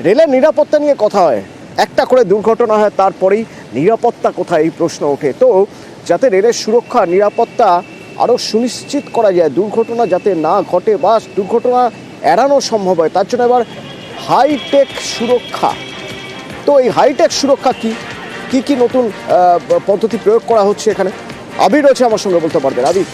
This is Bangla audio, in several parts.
রেলের নিরাপত্তা নিয়ে কথা হয়, একটা করে দুর্ঘটনা হয়, তারপরেই নিরাপত্তা কোথায় এই প্রশ্ন ওঠে। তো যাতে রেলের সুরক্ষা নিরাপত্তা আরও সুনিশ্চিত করা যায়, দুর্ঘটনা যাতে না ঘটে বা দুর্ঘটনা এড়ানো সম্ভব হয়, তার জন্য এবার হাইটেক সুরক্ষা। তো এই হাইটেক সুরক্ষা কি কি নতুন পদ্ধতি প্রয়োগ করা হচ্ছে এখানে? আবির রয়েছে আমার সঙ্গে, বলতে পারবেন আবির?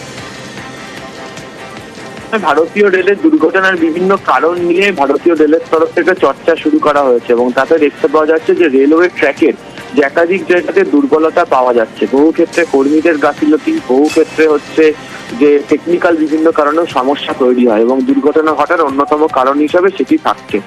ভারতীয় রেলের দুর্ঘটনার বিভিন্ন কারণ নিয়ে ভারতীয় রেলের তরফ থেকে চর্চা শুরু করা হয়েছে এবং তাতে দেখতে পাওয়া যাচ্ছে যে রেলওয়ে ট্র্যাকের যে একাধিক জায়গাতে দুর্বলতা পাওয়া যাচ্ছে। বহু ক্ষেত্রে কর্মীদের গাফিলতি, বহু ক্ষেত্রে হচ্ছে যে টেকনিক্যাল বিভিন্ন কারণেও সমস্যা তৈরি হয় এবং দুর্ঘটনা ঘটার অন্যতম কারণ হিসাবে সেটি থাকছে।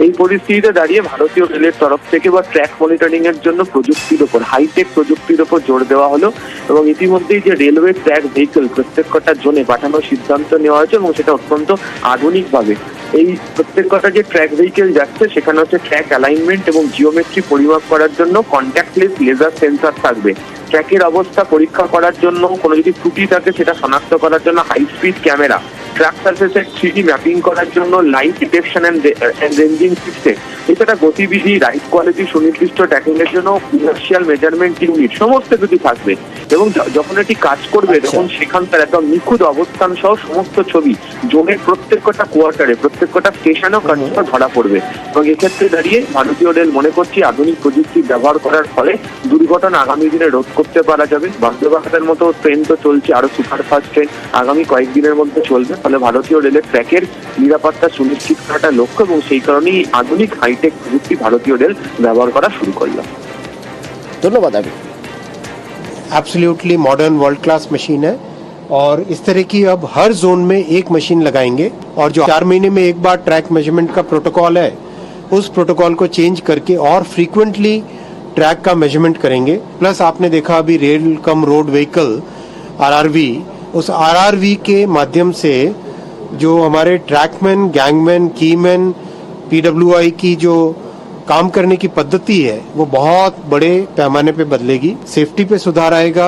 এই পরিস্থিতিতে দাঁড়িয়ে ভারতীয় রেলের তরফ থেকে বা ট্র্যাক মনিটরিং এর জন্য প্রযুক্তির ওপর, হাইটেক প্রযুক্তির ওপর জোর দেওয়া হলো এবং ইতিমধ্যেই যে রেলওয়ে ট্র্যাক ভেহিকল প্রত্যেক কটা জোনে পাঠানোর সিদ্ধান্ত নেওয়া হয়েছে এবং সেটা অত্যন্ত আধুনিকভাবে। এই প্রত্যেক কটা যে ট্র্যাক ভেহিকেল যাচ্ছে সেখানে হচ্ছে ট্র্যাক অ্যালাইনমেন্ট এবং জিওমেট্রি পরিমাপ করার জন্য কন্ট্যাক্টলেস লেজার সেন্সর থাকবে। ট্র্যাকের অবস্থা পরীক্ষা করার জন্য, কোনো যদি ত্রুটি থাকে সেটা শনাক্ত করার জন্য হাই স্পিড ক্যামেরা, ট্র্যাক সার্ফেসের 3D ম্যাপিং করার জন্য light detection and ranging system, এছাড়া গতিবিধি, রাইড কোয়ালিটি সুনির্দিষ্ট ট্র্যাকিং এর জন্য ইনার্শিয়াল মেজারমেন্ট ইউনিট সমস্ত কিছু থাকবে এবং যখন এটি কাজ করবে তখন সেখানকার একদম নিখুঁত অবস্থান সহ সমস্ত ছবি জোনের প্রত্যেক কটা কোয়ার্টারে, প্রত্যেক কটা স্টেশনেও কার্যকর ধরা পড়বে এবং এক্ষেত্রে দাঁড়িয়ে ভারতীয় রেল মনে করছি আধুনিক প্রযুক্তি ব্যবহার করার ফলে দুর্ঘটনা আগামী দিনে রোধ করতে পারা যাবে। বন্দে ভারতের মতো ট্রেন তো চলছে, আরো সুপারফাস্ট ট্রেন আগামী কয়েকদিনের মধ্যে চলবে, ফলে ভারতীয় রেলের ট্র্যাকের নিরাপত্তা সুনিশ্চিত করাটা লক্ষ্য এবং সেই কারণেই আধুনিক হাইটেক প্রযুক্তি ভারতীয় রেল ব্যবহার করা শুরু করলো। ধন্যবাদ Abir. Absolutely modern world class machine है और इस तरह की अब हर जोन में एक मशीन लगाएंगे और जो 4 महीने में एक बार ट्रैक मेजरमेंट का प्रोटोकॉल है उस प्रोटोकॉल को चेंज करके और फ्रीक्वेंटली ट्रैक का मेजरमेंट करेंगे। प्लस आपने देखा अभी रेल कम रोड व्हीकल आरआरवी, उस आरआरवी के माध्यम से जो हमारे ट्रैकमैन, गैंगमैन, कीमैन, पीडब्ल्यूआई की जो काम करने की पद्धति है वो बहुत बड़े पैमाने पे बदलेगी। सेफ्टी पे सुधार आएगा।